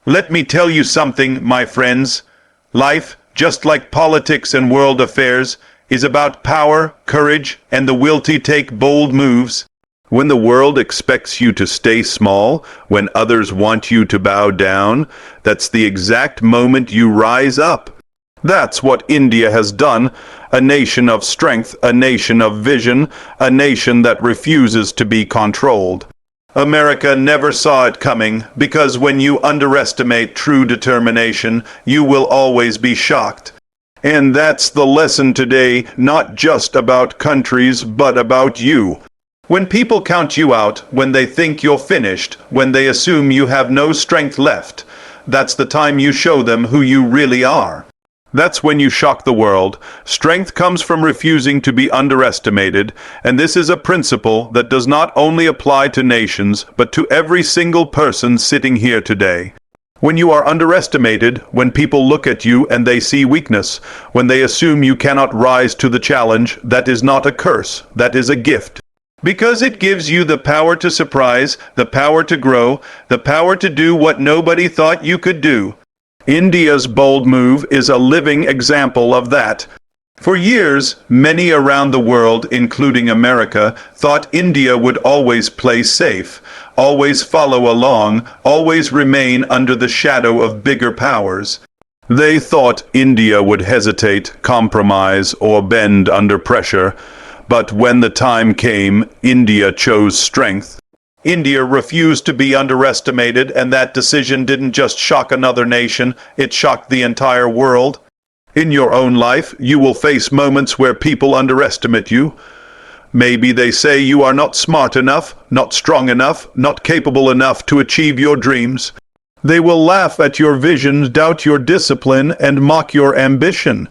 Let me tell you something, my friends. Life, just like politics and world affairs, is about power, courage, and the will to take bold moves. When the world expects you to stay small, when others want you to bow down, that's the exact moment you rise up. That's what India has done, a nation of strength, a nation of vision, a nation that refuses to be controlled. America never saw it coming, because when you underestimate true determination, you will always be shocked. And that's the lesson today, not just about countries, but about you. When people count you out, when they think you're finished, when they assume you have no strength left, that's the time you show them who you really are. That's when you shock the world. Strength comes from refusing to be underestimated, and this is a principle that does not only apply to nations, but to every single person sitting here today. When you are underestimated, when people look at you and they see weakness, when they assume you cannot rise to the challenge, that is not a curse, that is a gift. Because it gives you the power to surprise, the power to grow, the power to do what nobody thought you could do. India's bold move is a living example of that. For years, many around the world, including America, thought India would always play safe, always follow along, always remain under the shadow of bigger powers. They thought India would hesitate, compromise, or bend under pressure. But when the time came, India chose strength. India refused to be underestimated, and that decision didn't just shock another nation, it shocked the entire world. In your own life, you will face moments where people underestimate you. Maybe they say you are not smart enough, not strong enough, not capable enough to achieve your dreams. They will laugh at your vision, doubt your discipline, and mock your ambition.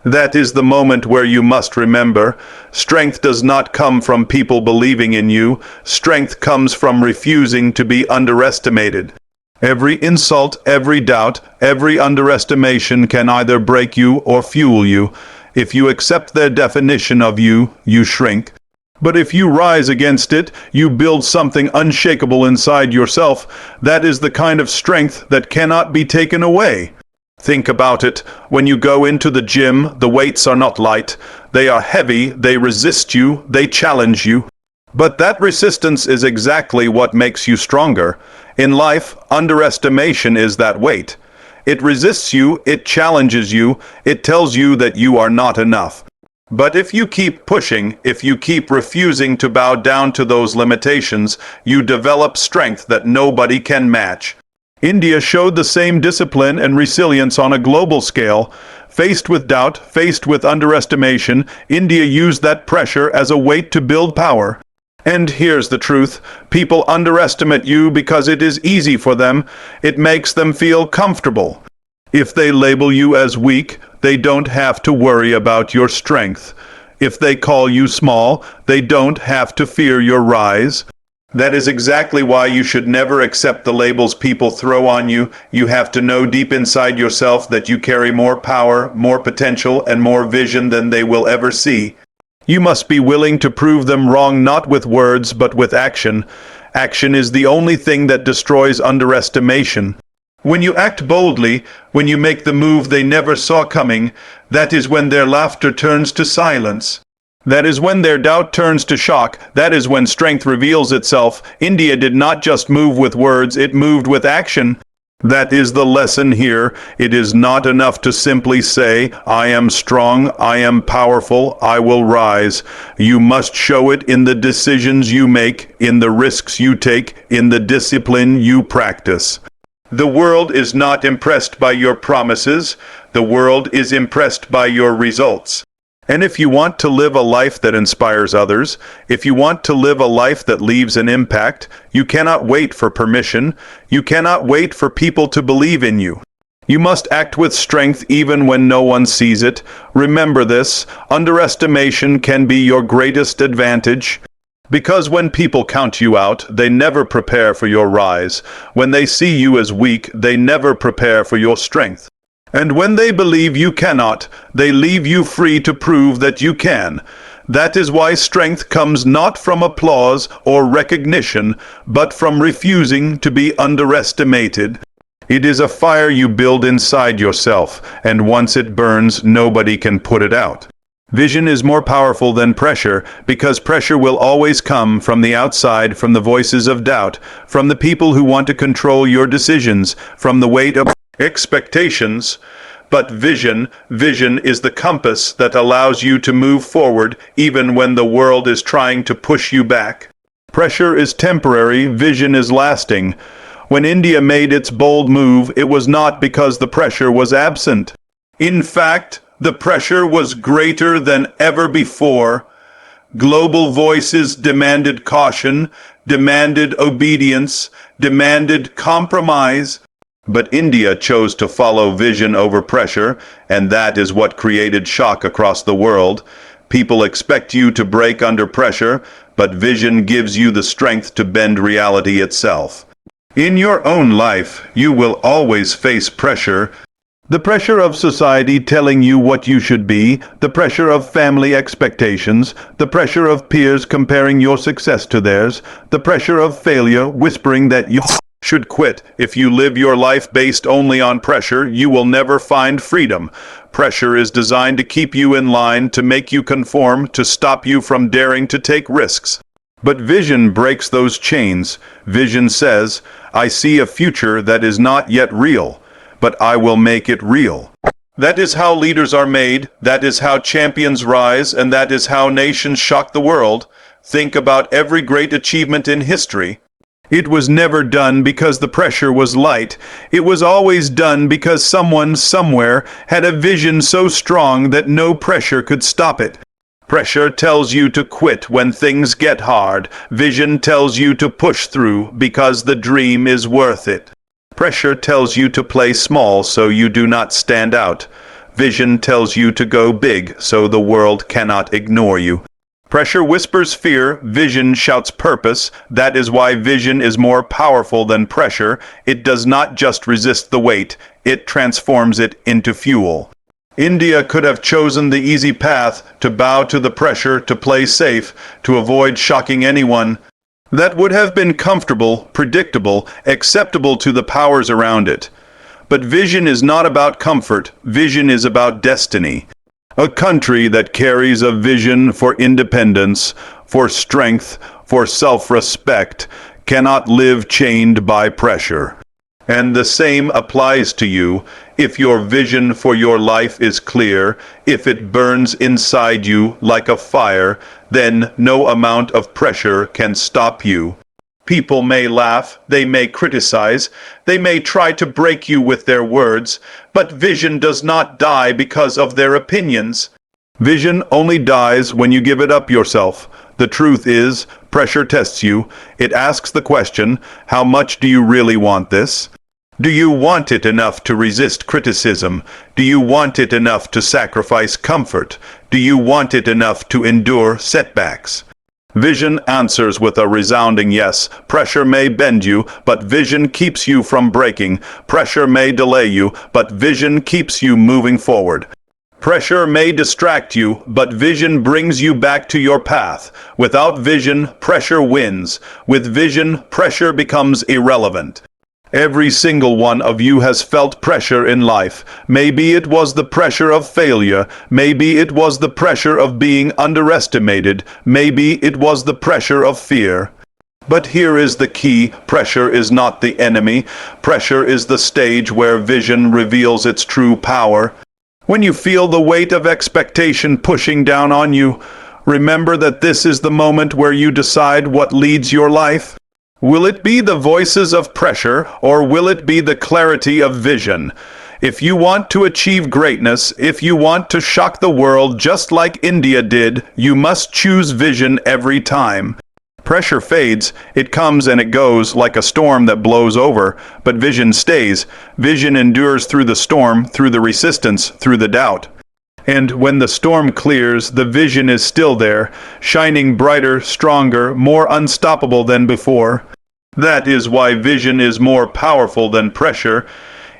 That is the moment where you must remember, strength does not come from people believing in you. Strength comes from refusing to be underestimated. Every insult, every doubt, every underestimation can either break you or fuel you. If you accept their definition of you, you shrink. But if you rise against it, you build something unshakable inside yourself. That is the kind of strength that cannot be taken away. Think about it. When you go into the gym, the weights are not light. They are heavy, they resist you, they challenge you. But that resistance is exactly what makes you stronger. In life, underestimation is that weight. It resists you, it challenges you, it tells you that you are not enough. But if you keep pushing, if you keep refusing to bow down to those limitations, you develop strength that nobody can match. India showed the same discipline and resilience on a global scale. Faced with doubt, faced with underestimation, India used that pressure as a weight to build power. And here's the truth. People underestimate you because it is easy for them. It makes them feel comfortable. If they label you as weak, they don't have to worry about your strength. If they call you small, they don't have to fear your rise. That is exactly why you should never accept the labels people throw on you. You have to know deep inside yourself that you carry more power, more potential, and more vision than they will ever see. You must be willing to prove them wrong, not with words, but with action. Action is the only thing that destroys underestimation. When you act boldly, when you make the move they never saw coming, that is when their laughter turns to silence. That is when their doubt turns to shock. That is when strength reveals itself. India did not just move with words, it moved with action. That is the lesson here. It is not enough to simply say, I am strong, I am powerful, I will rise. You must show it in the decisions you make, in the risks you take, in the discipline you practice. The world is not impressed by your promises. The world is impressed by your results. And if you want to live a life that inspires others, if you want to live a life that leaves an impact, you cannot wait for permission. You cannot wait for people to believe in you. You must act with strength even when no one sees it. Remember this, underestimation can be your greatest advantage. Because when people count you out, they never prepare for your rise. When they see you as weak, they never prepare for your strength. And when they believe you cannot, they leave you free to prove that you can. That is why strength comes not from applause or recognition, but from refusing to be underestimated. It is a fire you build inside yourself, and once it burns, nobody can put it out. Vision is more powerful than pressure, because pressure will always come from the outside, from the voices of doubt, from the people who want to control your decisions, from the weight of expectations. But vision is the compass that allows you to move forward even when the world is trying to push you back. Pressure is temporary, vision is lasting. When India made its bold move, it was not because the pressure was absent. In fact, the pressure was greater than ever before. Global voices demanded caution, demanded obedience, demanded compromise. But India chose to follow vision over pressure, and that is what created shock across the world. People expect you to break under pressure, but vision gives you the strength to bend reality itself. In your own life, you will always face pressure. The pressure of society telling you what you should be, the pressure of family expectations, the pressure of peers comparing your success to theirs, the pressure of failure whispering that you should quit. If you live your life based only on pressure, you will never find freedom. Pressure is designed to keep you in line, to make you conform, to stop you from daring to take risks. But vision breaks those chains. Vision says, I see a future that is not yet real, but I will make it real. That is how leaders are made, that is how champions rise, and that is how nations shock the world. Think about every great achievement in history. It was never done because the pressure was light. It was always done because someone somewhere had a vision so strong that no pressure could stop it. Pressure tells you to quit when things get hard. Vision tells you to push through because the dream is worth it. Pressure tells you to play small so you do not stand out. Vision tells you to go big so the world cannot ignore you. Pressure whispers fear, vision shouts purpose. That is why vision is more powerful than pressure. It does not just resist the weight, it transforms it into fuel. India could have chosen the easy path, to bow to the pressure, to play safe, to avoid shocking anyone. That would have been comfortable, predictable, acceptable to the powers around it. But vision is not about comfort, vision is about destiny. A country that carries a vision for independence, for strength, for self-respect, cannot live chained by pressure. And the same applies to you. If your vision for your life is clear, if it burns inside you like a fire, then no amount of pressure can stop you. People may laugh, they may criticize, they may try to break you with their words, but vision does not die because of their opinions. Vision only dies when you give it up yourself. The truth is, pressure tests you. It asks the question, how much do you really want this? Do you want it enough to resist criticism? Do you want it enough to sacrifice comfort? Do you want it enough to endure setbacks? Vision answers with a resounding yes. Pressure may bend you, but vision keeps you from breaking. Pressure may delay you, but vision keeps you moving forward. Pressure may distract you, but vision brings you back to your path. Without vision, pressure wins. With vision, pressure becomes irrelevant. Every single one of you has felt pressure in life. Maybe it was the pressure of failure. Maybe it was the pressure of being underestimated. Maybe it was the pressure of fear. But here is the key. Pressure is not the enemy. Pressure is the stage where vision reveals its true power. When you feel the weight of expectation pushing down on you, remember that this is the moment where you decide what leads your life. Will it be the voices of pressure, or will it be the clarity of vision? If you want to achieve greatness, if you want to shock the world just like India did, you must choose vision every time. Pressure fades, it comes and it goes like a storm that blows over, but vision stays. Vision endures through the storm, through the resistance, through the doubt. And when the storm clears, the vision is still there, shining brighter, stronger, more unstoppable than before. That is why vision is more powerful than pressure.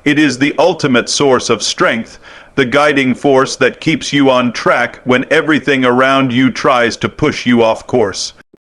It is the ultimate source of strength, the guiding force that keeps you on track when everything around you tries to push you off course.